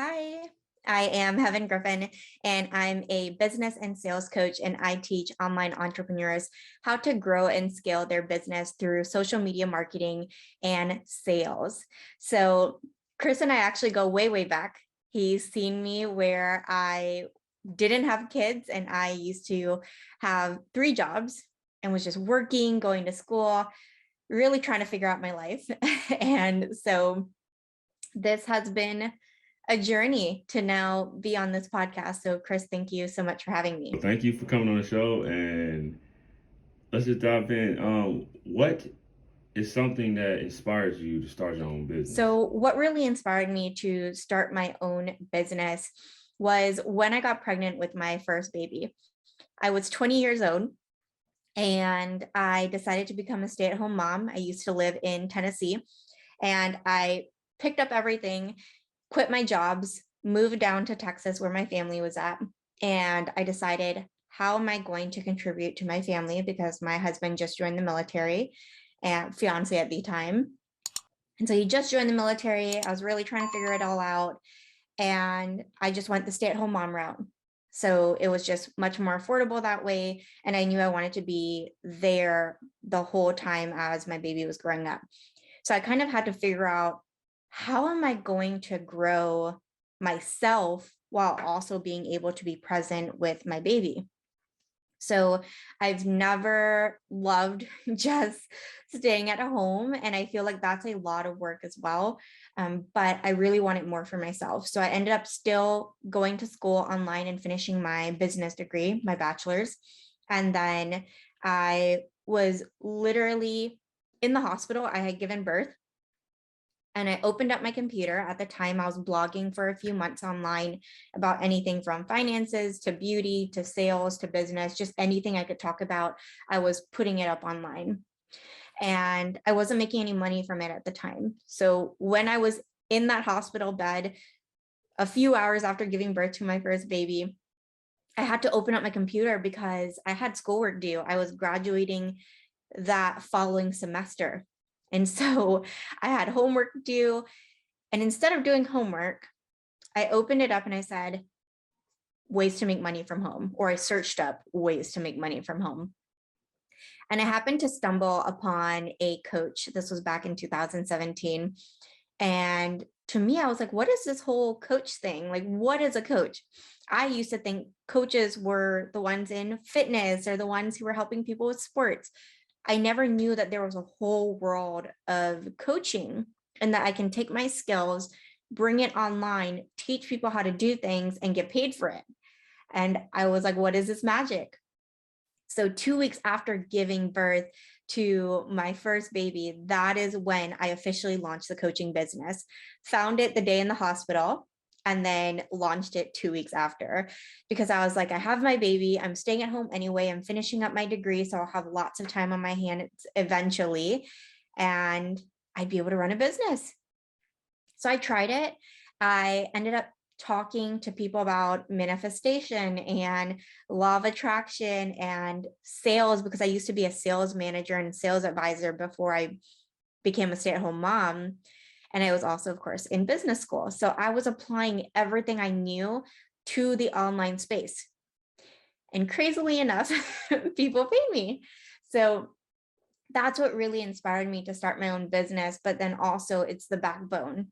Hi, I am Heaven Griffin, and I'm a business and sales coach, and I teach online entrepreneurs how to grow and scale their business through social media marketing and sales. So, Chris and I actually go way, way back. He's seen me where I didn't have kids, and I used to have three jobs and was just working, going to school, really trying to figure out my life. And so, this has been a journey to now be on this podcast. So, Chris, thank you so much for having me. Well, thank you for coming on the show, and let's just dive in. What is something that inspires you to start your own business? So, what really inspired me to start my own business was when I got pregnant with my first baby. I was 20 years old and I decided to become a stay at home mom. I used to live in Tennessee and I picked up everything, quit my jobs, moved down to Texas where my family was at. And I decided, how am I going to contribute to my family? Because my husband just joined the military and fiance at the time. And so he just joined the military. I was really trying to figure it all out. And I just went the stay at home mom route. So it was just much more affordable that way. And I knew I wanted to be there the whole time as my baby was growing up. So I kind of had to figure out, how am I going to grow myself while also being able to be present with my baby? So I've never loved just staying at home. And I feel like that's a lot of work as well. But I really wanted more for myself. So I ended up still going to school online and finishing my business degree, my bachelor's. And then I was literally in the hospital. I had given birth and I opened up my computer. At the time, I was blogging for a few months online about anything from finances to beauty to sales to business, just anything I could talk about. I was putting it up online and I wasn't making any money from it at the time. So when I was in that hospital bed, a few hours after giving birth to my first baby, I had to open up my computer because I had schoolwork due. I was graduating that following semester. And so I had homework due. And instead of doing homework, I opened it up and I said, ways to make money from home, or I searched up ways to make money from home. And I happened to stumble upon a coach. This was back in 2017. And to me, I was like, what is this whole coach thing? Like, what is a coach? I used to think coaches were the ones in fitness or the ones who were helping people with sports. I never knew that there was a whole world of coaching and that I can take my skills, bring it online, teach people how to do things, and get paid for it. And I was like, what is this magic? So 2 weeks after giving birth to my first baby, that is when I officially launched the coaching business. Found it the day in the hospital and then launched it 2 weeks after, because I was like, I have my baby. I'm staying at home anyway. I'm finishing up my degree. So I'll have lots of time on my hands eventually. And I'd be able to run a business. So I tried it. I ended up talking to people about manifestation and law of attraction and sales, because I used to be a sales manager and sales advisor before I became a stay-at-home mom. And I was also, of course, in business school. So I was applying everything I knew to the online space. And crazily enough, people paid me. So that's what really inspired me to start my own business. But then also, it's the backbone.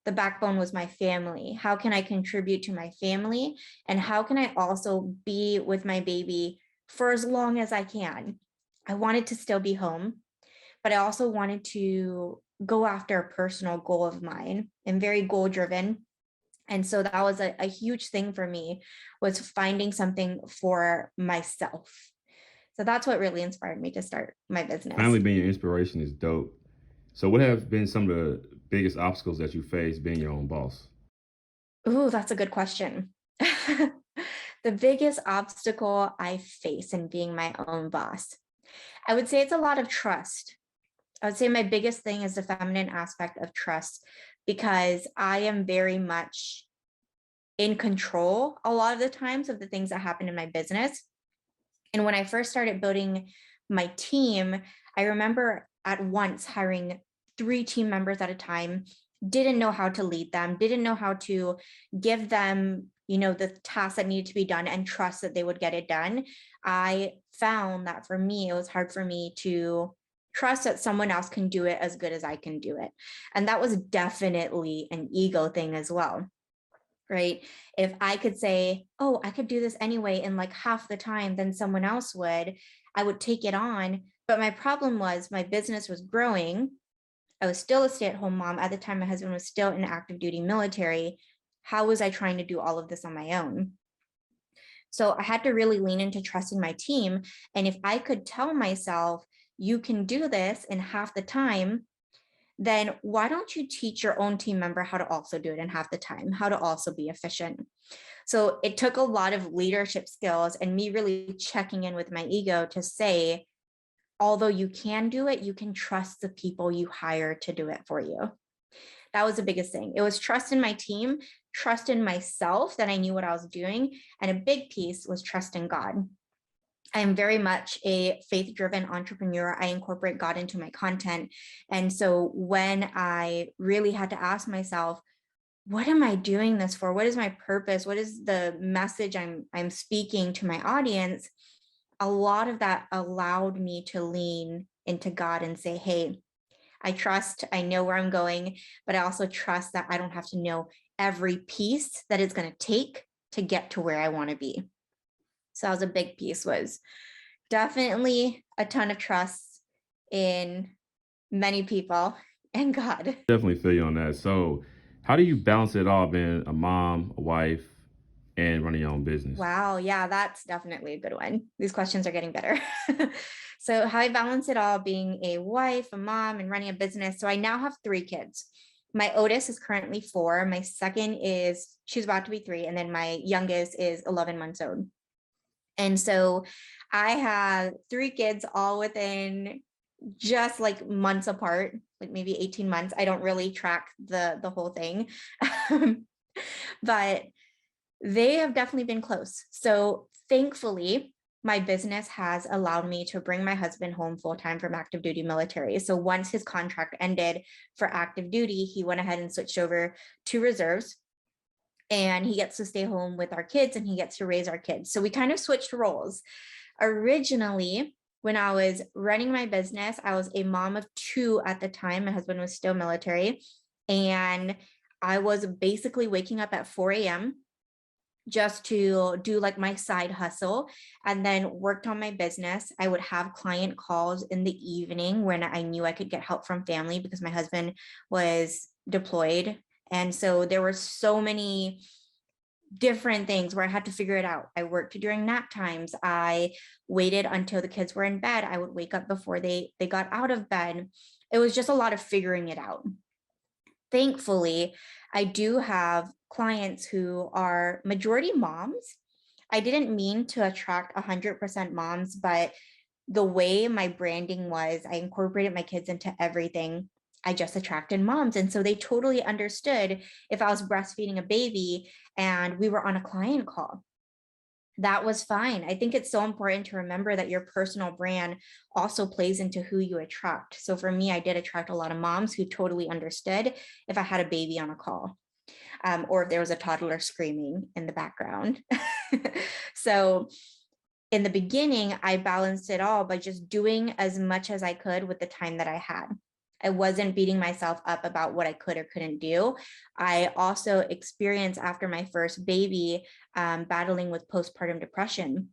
The backbone was my family. How can I contribute to my family? And how can I also be with my baby for as long as I can? I wanted to still be home, but I also wanted to go after a personal goal of mine. I'm very goal driven. And so that was a huge thing for me, was finding something for myself. So that's what really inspired me to start my business. Finally, being your inspiration is dope. So, what have been some of the biggest obstacles that you face being your own boss? Ooh, that's a good question. The biggest obstacle I face in being my own boss, I would say it's a lot of trust. I would say my biggest thing is the feminine aspect of trust, because I am very much in control a lot of the times of the things that happen in my business. And when I first started building my team, I remember at once hiring three team members at a time. didn't know how to lead them, didn't know how to give them, the tasks that needed to be done and trust that they would get it done. I found that for me, it was hard for me to trust that someone else can do it as good as I can do it. And that was definitely an ego thing as well, right? If I could say, oh, I could do this anyway in like half the time than someone else would, I would take it on. But my problem was my business was growing. I was still a stay-at-home mom. At the time, my husband was still in active duty military. How was I trying to do all of this on my own? So I had to really lean into trusting my team. And if I could tell myself, you can do this in half the time, then why don't you teach your own team member how to also do it in half the time, how to also be efficient? So it took a lot of leadership skills and me really checking in with my ego to say, although you can do it, you can trust the people you hire to do it for you. That was the biggest thing. It was trust in my team, trust in myself that I knew what I was doing. And a big piece was trust in God. I am very much a faith-driven entrepreneur. I incorporate God into my content. And so when I really had to ask myself, what am I doing this for? What is my purpose? What is the message I'm speaking to my audience? A lot of that allowed me to lean into God and say, hey, I trust, I know where I'm going, but I also trust that I don't have to know every piece that it's going to take to get to where I want to be. So that was a big piece, was definitely a ton of trust in many people and God. Definitely feel you on that. So, how do you balance it all, being a mom, a wife, and running your own business? Wow, yeah, that's definitely a good one. These questions are getting better. So how I balance it all, being a wife, a mom, and running a business. So I now have 3 kids. My oldest is currently 4. My second is, she's about to be 3. And then my youngest is 11 months old. And so I have 3 kids all within just like months apart, like maybe 18 months. I don't really track the whole thing. But they have definitely been close. So thankfully, my business has allowed me to bring my husband home full time from active duty military. So once his contract ended for active duty, he went ahead and switched over to reserves, and he gets to stay home with our kids and he gets to raise our kids. So we kind of switched roles. Originally, when I was running my business, I was a mom of 2 at the time. My husband was still military. And I was basically waking up at 4 a.m. just to do like my side hustle, and then worked on my business. I would have client calls in the evening when I knew I could get help from family because my husband was deployed. And so there were so many different things where I had to figure it out. I worked during nap times. I waited until the kids were in bed. I would wake up before they got out of bed. It was just a lot of figuring it out. Thankfully, I do have clients who are majority moms. I didn't mean to attract 100% moms, but the way my branding was, I incorporated my kids into everything. I just attracted moms. And so they totally understood if I was breastfeeding a baby and we were on a client call. That was fine. I think it's so important to remember that your personal brand also plays into who you attract. So for me, I did attract a lot of moms who totally understood if I had a baby on a call, or if there was a toddler screaming in the background. So in the beginning, I balanced it all by just doing as much as I could with the time that I had. I wasn't beating myself up about what I could or couldn't do. I also experienced, after my first baby, battling with postpartum depression.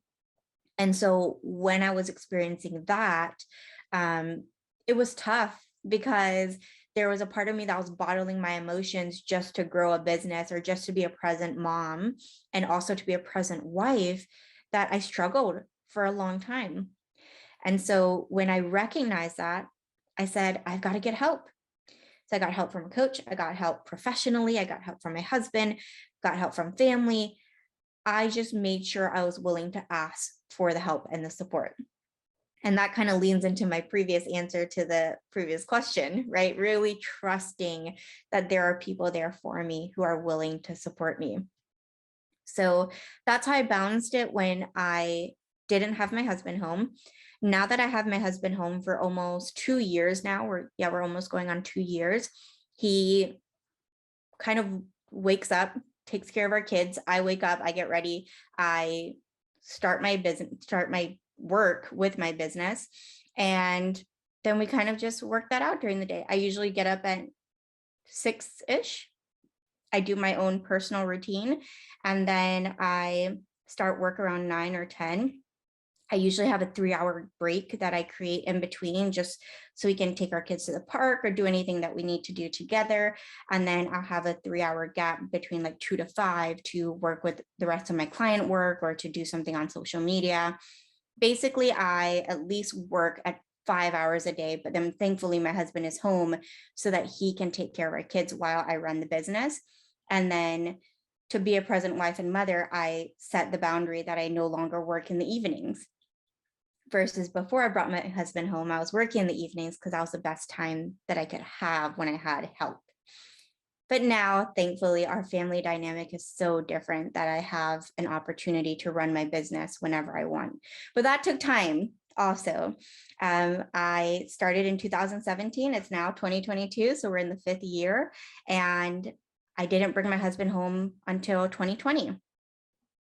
And so when I was experiencing that, it was tough because there was a part of me that was bottling my emotions just to grow a business or just to be a present mom and also to be a present wife, that I struggled for a long time. And so when I recognized that, I said, I've got to get help. So I got help from a coach. I got help professionally. I got help from my husband, got help from family. I just made sure I was willing to ask for the help and the support. And that kind of leans into my previous answer to the previous question, right? Really trusting that there are people there for me who are willing to support me. So that's how I balanced it when I didn't have my husband home. Now that I have my husband home for almost 2 years now, we're almost going on 2 years. He kind of wakes up, takes care of our kids. I wake up, I get ready, I start my business, start my work with my business. And then we kind of just work that out during the day. I usually get up at 6-ish. I do my own personal routine, and then I start work around 9 or 10. I usually have a 3-hour break that I create in between just so we can take our kids to the park or do anything that we need to do together. And then I'll have a 3-hour gap between like 2 to 5 to work with the rest of my client work or to do something on social media. Basically, I at least work at 5 hours a day, but then thankfully my husband is home so that he can take care of our kids while I run the business. And then to be a present wife and mother, I set the boundary that I no longer work in the evenings. Versus before I brought my husband home, I was working in the evenings because that was the best time that I could have when I had help. But now, thankfully, our family dynamic is so different that I have an opportunity to run my business whenever I want. But that took time also. I started in 2017. It's now 2022. So we're in the 5th year. And I didn't bring my husband home until 2020.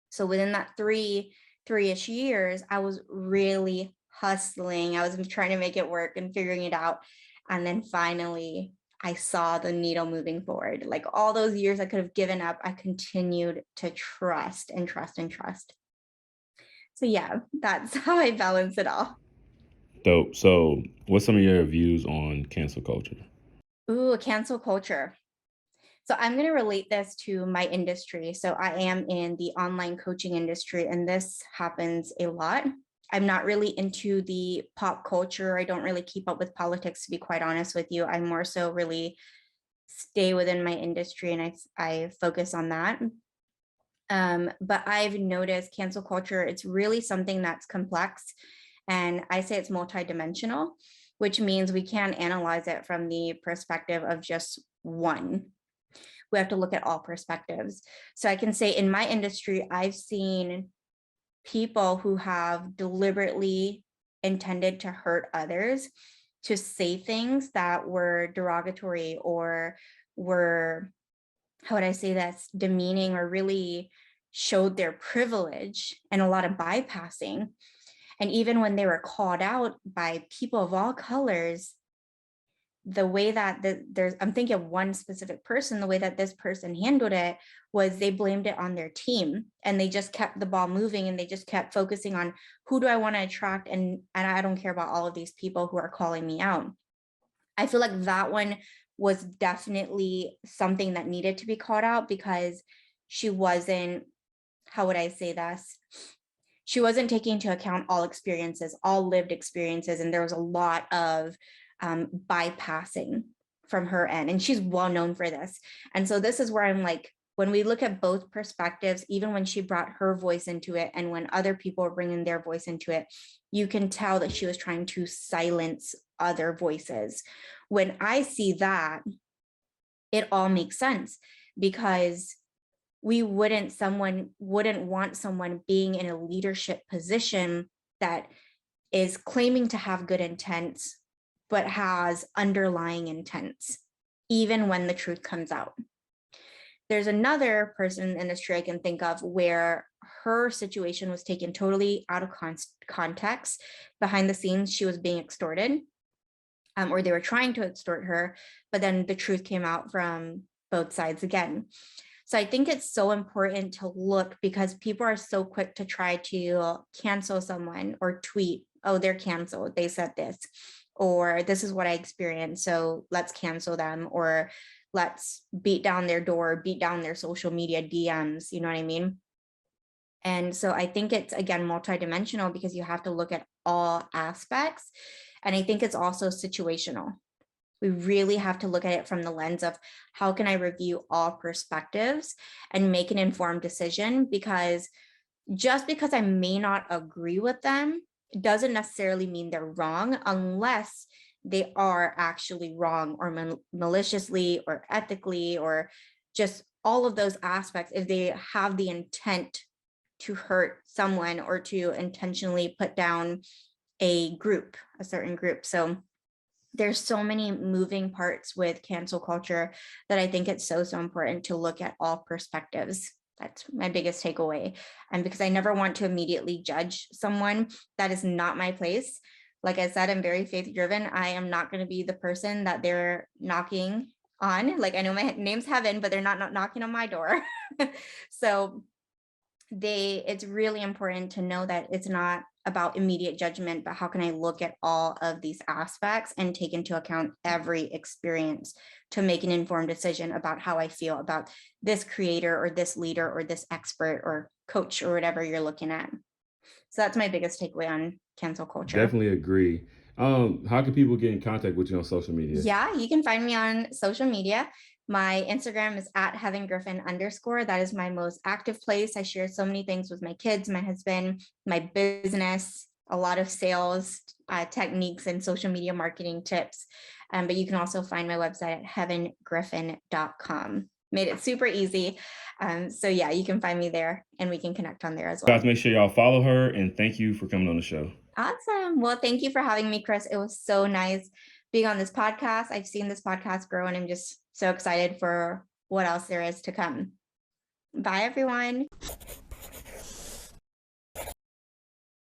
So within that three-ish years, I was really hustling. I was trying to make it work and figuring it out. And then finally, I saw the needle moving forward. Like all those years I could have given up, I continued to trust and trust and trust. So yeah, that's how I balance it all. Dope. So, what's some of your views on cancel culture? Ooh, cancel culture. So I'm going to relate this to my industry. So I am in the online coaching industry, and this happens a lot. I'm not really into the pop culture. I don't really keep up with politics, to be quite honest with you. I more so really stay within my industry and I focus on that. But I've noticed cancel culture, it's really something that's complex. And I say it's multidimensional, which means we can't analyze it from the perspective of just one. We have to look at all perspectives. So I can say in my industry, I've seen people who have deliberately intended to hurt others, to say things that were derogatory or were, how would I say this, demeaning, or really showed their privilege, and a lot of bypassing. And even when they were called out by people of all colors, the way that there's, I'm thinking of one specific person, the way that this person handled it was they blamed it on their team, and they just kept the ball moving, and they just kept focusing on who do I want to attract, and I don't care about all of these people who are calling me out. I feel like that one was definitely something that needed to be called out, because she wasn't, how would I say this? She wasn't taking into account all experiences, all lived experiences, and there was a lot of bypassing from her end, and she's well known for this. And so this is where I'm like, when we look at both perspectives, even when she brought her voice into it and when other people were bringing their voice into it, you can tell that she was trying to silence other voices. When I see that, it all makes sense, because someone wouldn't want someone being in a leadership position that is claiming to have good intents but has underlying intents, even when the truth comes out. There's another person in the industry I can think of where her situation was taken totally out of context. Behind the scenes, she was being extorted, or they were trying to extort her, but then the truth came out from both sides again. So I think it's so important to look, because people are so quick to try to cancel someone or tweet, oh, they're canceled, they said this, or this is what I experienced, so let's cancel them, or let's beat down their door, beat down their social media DMs, you know what I mean? And so I think it's, again, multidimensional, because you have to look at all aspects. And I think it's also situational. We really have to look at it from the lens of how can I review all perspectives and make an informed decision, because just because I may not agree with them doesn't necessarily mean they're wrong, unless they are actually wrong, or maliciously, or ethically, or just all of those aspects. If they have the intent to hurt someone or to intentionally put down a certain group. So there's so many moving parts with cancel culture that I think it's so important to look at all perspectives. That's my biggest takeaway. And because I never want to immediately judge someone, that is not my place. Like I said, I'm very faith driven. I am not going to be the person that they're knocking on. Like I know my name's Heaven, but they're not knocking on my door. So it's really important to know that it's not about immediate judgment, but how can I look at all of these aspects and take into account every experience to make an informed decision about how I feel about this creator or this leader or this expert or coach or whatever you're looking at. So that's my biggest takeaway on cancel culture. Definitely agree. How can people get in contact with you on social media? Yeah, you can find me on social media. My Instagram is at Heaven Griffin _. That is my most active place. I share so many things with my kids, my husband, my business, a lot of sales techniques and social media marketing tips. But you can also find my website at heavengriffin.com. Made it super easy. So yeah, you can find me there and we can connect on there as well. Guys, make sure y'all follow her, and thank you for coming on the show. Awesome. Well, thank you for having me, Chris. It was so nice being on this podcast. I've seen this podcast grow and I'm just so excited for what else there is to come. Bye, everyone.